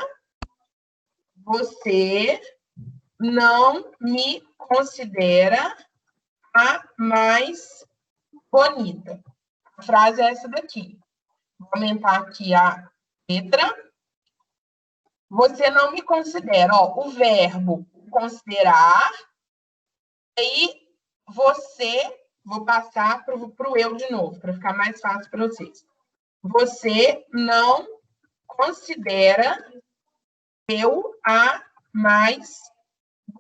Speaker 1: a mais bonita. A frase é essa daqui. Vou aumentar aqui a letra. Você não me considera, o verbo considerar, aí vou passar para o eu de novo, para ficar mais fácil para vocês. Você não considera eu a mais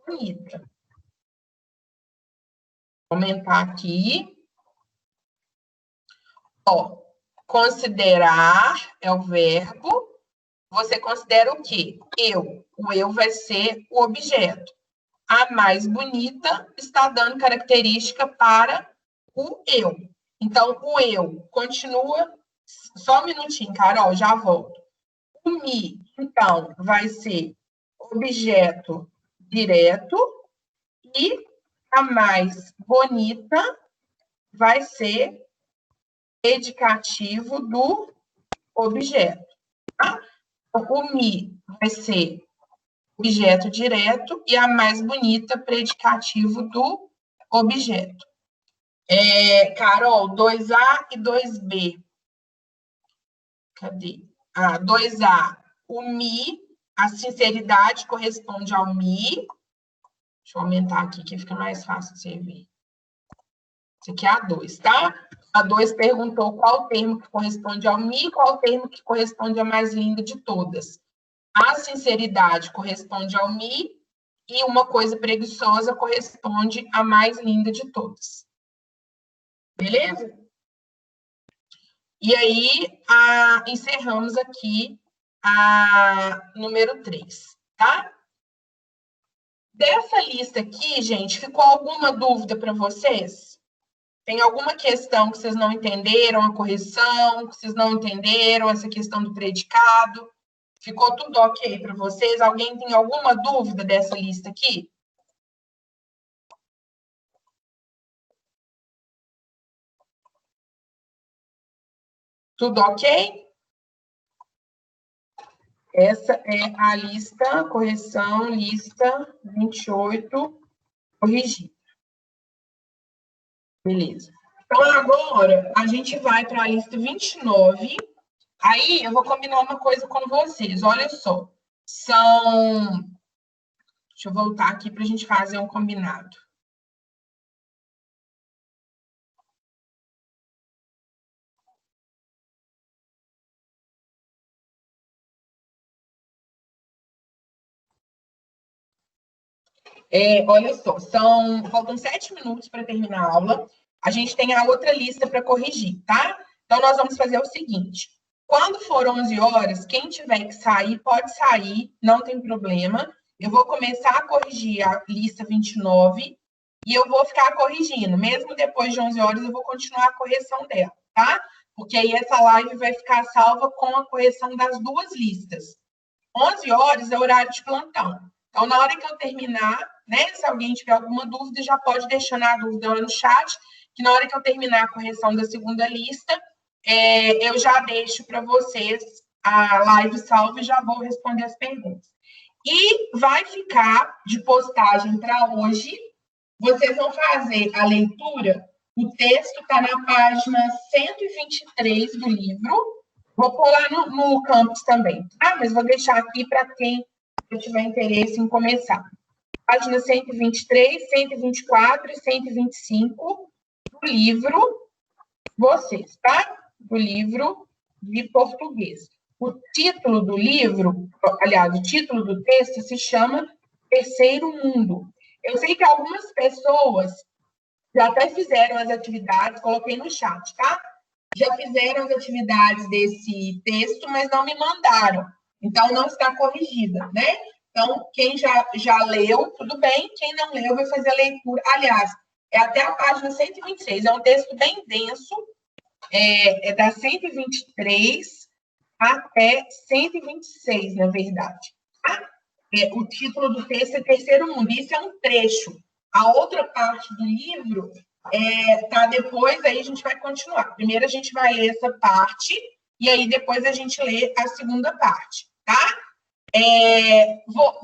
Speaker 1: bonita. Vou aumentar aqui. Considerar é o verbo. Você considera o quê? Eu. O eu vai ser o objeto. A mais bonita está dando característica para o eu. Então, o eu continua. Só um minutinho, Carol, já volto. O me, então, vai ser objeto direto e a mais bonita vai ser predicativo do objeto. Tá? O me vai ser objeto direto e a mais bonita, predicativo do objeto. Carol, 2A e 2B. Cadê? 2A, o me, a sinceridade corresponde ao me. Deixa eu aumentar aqui, que fica mais fácil de você ver. Isso aqui é a 2, tá? A 2 perguntou qual termo que corresponde ao me, qual termo que corresponde à mais linda de todas. A sinceridade corresponde ao me e uma coisa preguiçosa corresponde à mais linda de todas. Beleza? E aí, encerramos aqui a número 3, tá? Dessa lista aqui, gente, ficou alguma dúvida para vocês? Tem alguma questão que vocês não entenderam, a correção, que vocês não entenderam, essa questão do predicado? Ficou tudo ok para vocês? Alguém tem alguma dúvida dessa lista aqui? Tudo ok? Essa é a lista, correção, lista 28, corrigida. Beleza. Então, agora, a gente vai para a lista 29. Aí, eu vou combinar uma coisa com vocês. Olha só. Deixa eu voltar aqui para a gente fazer um combinado. Olha só, faltam 7 minutos para terminar a aula. A gente tem a outra lista para corrigir, tá? Então, nós vamos fazer o seguinte. Quando for 11 horas, quem tiver que sair, pode sair, não tem problema. Eu vou começar a corrigir a lista 29 e eu vou ficar corrigindo. Mesmo depois de 11 horas, eu vou continuar a correção dela, tá? Porque aí essa live vai ficar salva com a correção das duas listas. 11 horas é horário de plantão. Então, na hora que eu terminar, né, se alguém tiver alguma dúvida, já pode deixar a dúvida lá no chat, que na hora que eu terminar a correção da segunda lista, eu já deixo para vocês a live salva e já vou responder as perguntas. E vai ficar de postagem para hoje. Vocês vão fazer a leitura. O texto está na página 123 do livro. Vou pôr lá no campus também, tá? Mas vou deixar aqui para quem tiver interesse em começar. Página 123, 124 e 125 do livro Vocês, tá? Do livro de português. O título do livro, aliás, o título do texto se chama Terceiro Mundo. Eu sei que algumas pessoas já até fizeram as atividades, coloquei no chat, tá? Já fizeram as atividades desse texto, mas não me mandaram. Então, não está corrigida, né? Então, quem já leu, tudo bem. Quem não leu, vai fazer a leitura. Aliás, é até a página 126. É um texto bem denso. É da 123 até 126, na verdade. Tá? O título do texto é Terceiro Mundo. Isso é um trecho. A outra parte do livro tá depois, aí a gente vai continuar. Primeiro a gente vai ler essa parte, e aí depois a gente lê a segunda parte, tá?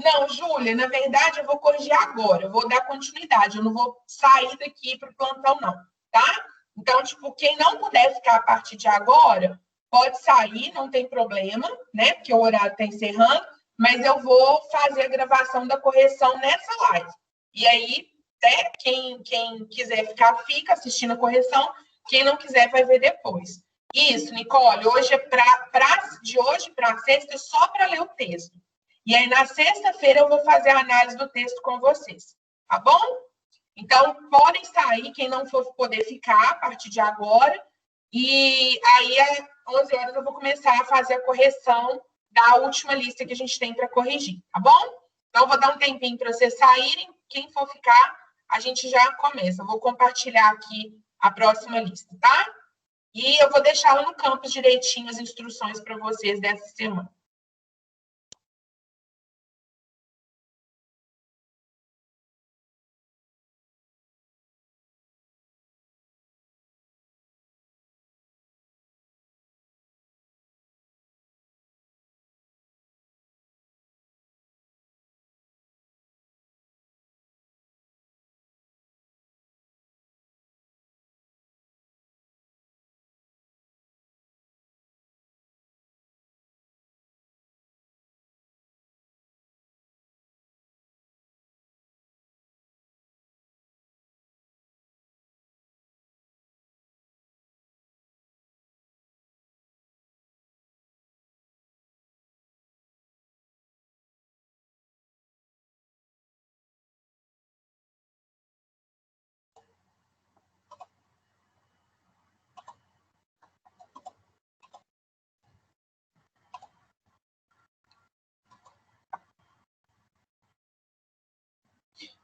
Speaker 1: Não, Júlia, na verdade eu vou corrigir agora, eu vou dar continuidade, eu não vou sair daqui para o plantão, não, tá? Então, tipo, quem não puder ficar a partir de agora, pode sair, não tem problema, né? Porque o horário está encerrando, mas eu vou fazer a gravação da correção nessa live. E aí, né, quem quiser ficar, fica assistindo a correção, quem não quiser vai ver depois. Isso, Nicole, hoje de hoje para sexta é só para ler o texto. E aí, na sexta-feira, eu vou fazer a análise do texto com vocês, tá bom? Então, podem sair, quem não for poder ficar a partir de agora. E aí, às 11 horas, eu vou começar a fazer a correção da última lista que a gente tem para corrigir, tá bom? Então, eu vou dar um tempinho para vocês saírem. Quem for ficar, a gente já começa. Eu vou compartilhar aqui a próxima lista, tá? E eu vou deixar lá no campus direitinho as instruções para vocês dessa semana.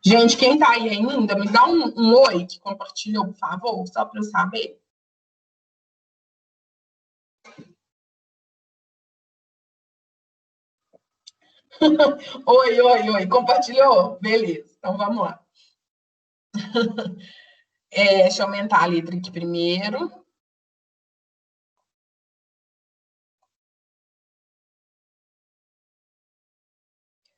Speaker 1: Gente, quem tá aí ainda, me dá um oi que compartilhou, por favor, só para eu saber. Oi, compartilhou? Beleza, então vamos lá. Deixa eu aumentar a letra aqui primeiro.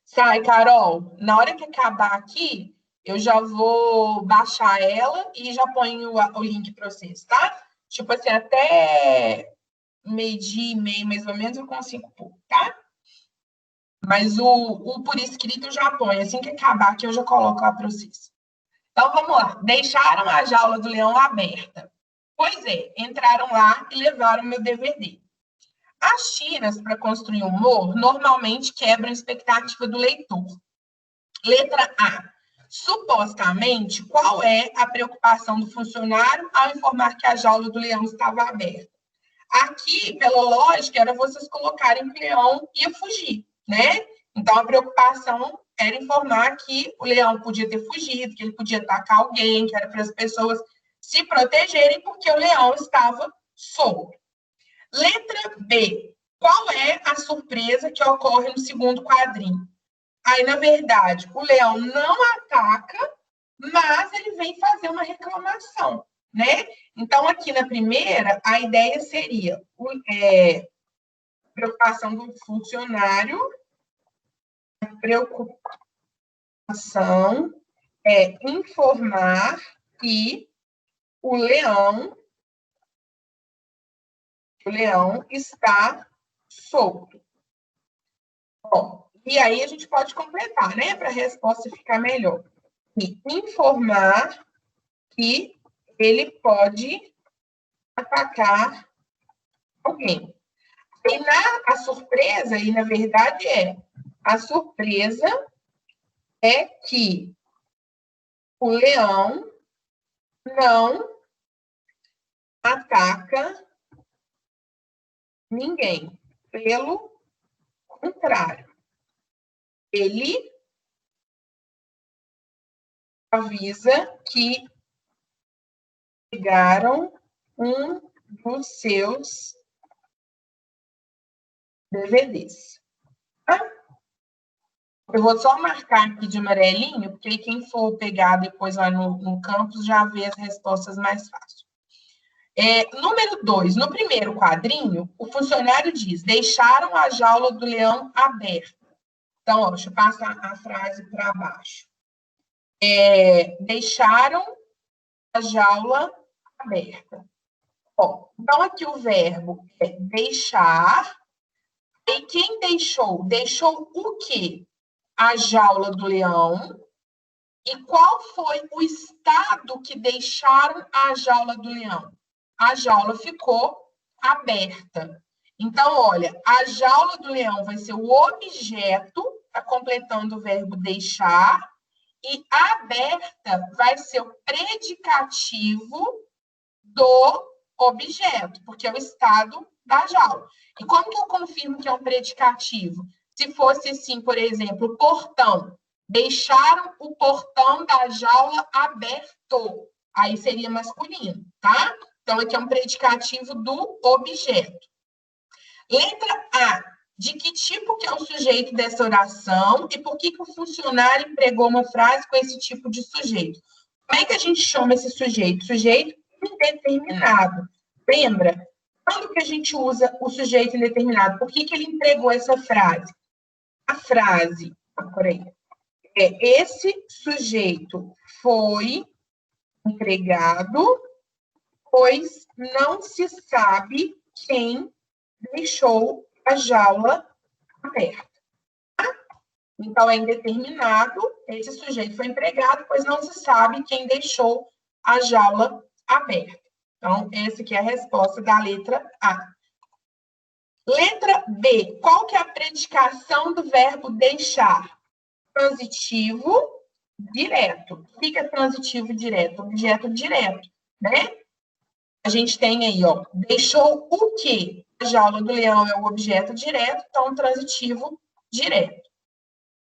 Speaker 1: Sai, Carol. Na hora que acabar aqui, eu já vou baixar ela e já ponho o link para vocês, tá? Tipo assim, até meio-dia e meio, mais ou menos, eu consigo pôr, tá? Mas o por escrito eu já ponho. Assim que acabar aqui, eu já coloco lá para vocês. Então, vamos lá. Deixaram a jaula do leão aberta. Pois é, entraram lá e levaram meu DVD. As tiras para construir humor normalmente quebram a expectativa do leitor. Letra A. Supostamente, qual é a preocupação do funcionário ao informar que a jaula do leão estava aberta? Aqui, pela lógica, era vocês colocarem que o leão ia fugir, né? Então, a preocupação era informar que o leão podia ter fugido, que ele podia atacar alguém, que era para as pessoas se protegerem, porque o leão estava solto. Letra B. Qual é a surpresa que ocorre no segundo quadrinho? Aí, na verdade, o leão não ataca, mas ele vem fazer uma reclamação, né? Então, aqui na primeira, a ideia seria preocupação do funcionário, a preocupação é informar que o leão está solto. Bom, e aí a gente pode completar, né, para a resposta ficar melhor. E informar que ele pode atacar alguém. E a surpresa, e na verdade a surpresa é que o leão não ataca ninguém. Pelo contrário. ele avisa que pegaram um dos seus DVDs. Tá? Eu vou só marcar aqui de amarelinho, porque aí quem for pegar depois lá no campus já vê as respostas mais fácil. Número 2, no primeiro quadrinho, o funcionário diz: deixaram a jaula do leão aberta. Então, ó, deixa eu passar a frase para baixo. Deixaram a jaula aberta. Ó, então, aqui o verbo é deixar. E quem deixou? Deixou o quê? A jaula do leão. E qual foi o estado que deixaram a jaula do leão? A jaula ficou aberta. Então, olha, a jaula do leão vai ser o objeto, está completando o verbo deixar, e aberta vai ser o predicativo do objeto, porque é o estado da jaula. E como que eu confirmo que é um predicativo? Se fosse assim, por exemplo, o portão. Deixaram o portão da jaula aberto. Aí seria masculino, tá? Então, aqui é um predicativo do objeto. Letra A. De que tipo que é o sujeito dessa oração e por que o funcionário empregou uma frase com esse tipo de sujeito? Como é que a gente chama esse sujeito? Sujeito indeterminado. Lembra? Quando que a gente usa o sujeito indeterminado? Por que ele empregou essa frase? A frase, peraí. Esse sujeito foi empregado, pois não se sabe quem deixou a jaula aberta. Então, é indeterminado, esse sujeito foi empregado, pois não se sabe quem deixou a jaula aberta. Então, essa aqui é a resposta da letra A. Letra B. Qual que é a predicação do verbo deixar? Transitivo direto. O que é transitivo direto? Objeto direto, né? A gente tem aí, ó, deixou o quê? A jaula do leão é o objeto direto, então transitivo direto.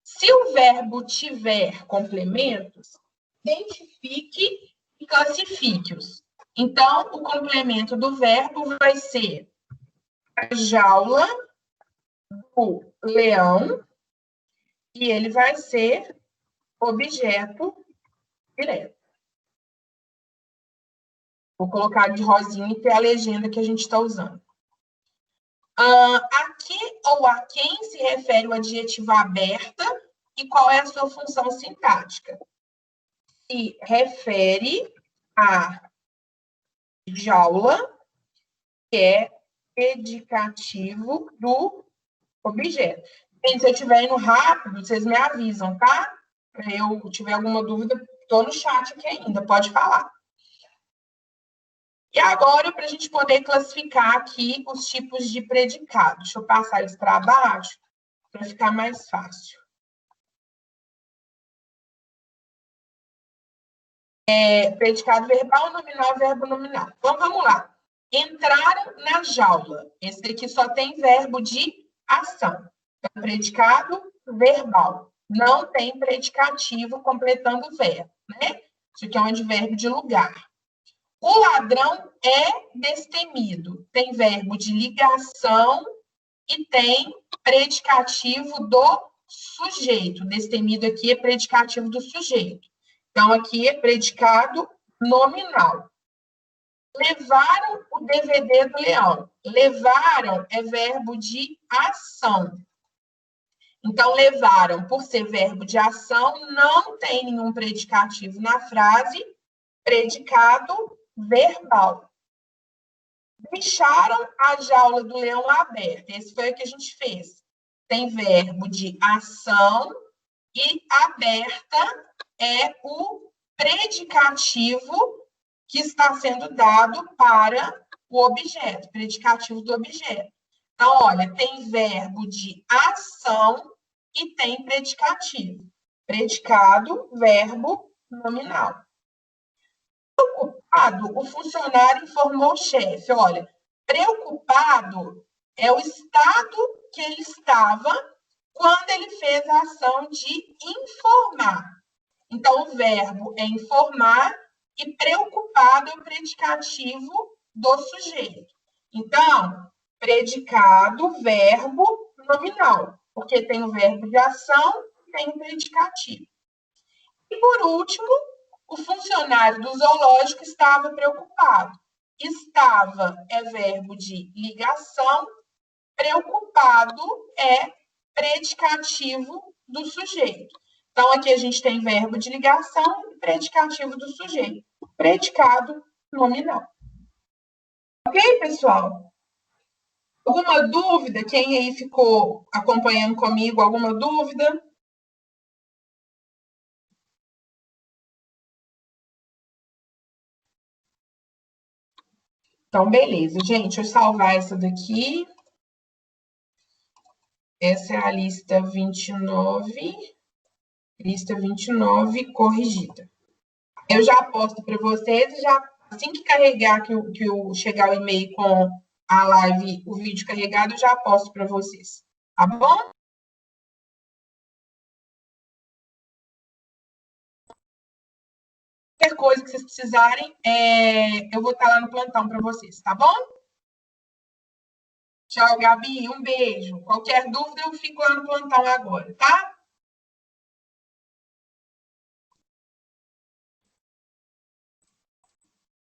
Speaker 1: Se o verbo tiver complementos, identifique e classifique-os. Então, o complemento do verbo vai ser a jaula do leão e ele vai ser objeto direto. Vou colocar de rosinha que é a legenda que a gente está usando. A que ou a quem se refere o adjetivo aberta e qual é a sua função sintática? Se refere a jaula, que é predicativo do objeto. Gente, se eu estiver indo rápido, vocês me avisam, tá? Se eu tiver alguma dúvida, estou no chat aqui ainda, pode falar. E agora, para a gente poder classificar aqui os tipos de predicado. Deixa eu passar isso para baixo, para ficar mais fácil. Predicado verbal, nominal, verbo nominal. Então, vamos lá. Entraram na jaula. Esse daqui só tem verbo de ação. Então, predicado verbal. Não tem predicativo completando o verbo, né? Isso aqui é um advérbio de lugar. O ladrão é destemido. Tem verbo de ligação e tem predicativo do sujeito. Destemido aqui é predicativo do sujeito. Então, aqui é predicado nominal. Levaram o DVD do leão. Levaram é verbo de ação. Então, levaram, por ser verbo de ação, não tem nenhum predicativo na frase, predicado verbal. Deixaram a jaula do leão aberta. Esse foi o que a gente fez. Tem verbo de ação e aberta é o predicativo que está sendo dado para o objeto, predicativo do objeto. Então, olha, tem verbo de ação e tem predicativo. Predicado, verbo nominal. Preocupado, o funcionário informou o chefe. Olha, preocupado é o estado que ele estava quando ele fez a ação de informar. Então, o verbo é informar e preocupado é o predicativo do sujeito. Então, predicado, verbo, nominal, porque tem o verbo de ação e tem o predicativo. E, por último, o funcionário do zoológico estava preocupado. Estava é verbo de ligação, preocupado é predicativo do sujeito. Então, aqui a gente tem verbo de ligação e predicativo do sujeito. Predicado nominal. Ok, pessoal? Alguma dúvida? Quem aí ficou acompanhando comigo? Alguma dúvida? Então, beleza. Gente, eu salvar essa daqui. Essa é a lista 29. Lista 29 corrigida. Eu já posto para vocês, já assim que carregar, chegar o e-mail com a live, o vídeo carregado, eu já posto para vocês. Tá bom? Qualquer coisa que vocês precisarem, eu vou estar lá no plantão para vocês, tá bom? Tchau, Gabi. Um beijo. Qualquer dúvida, eu fico lá no plantão agora, tá?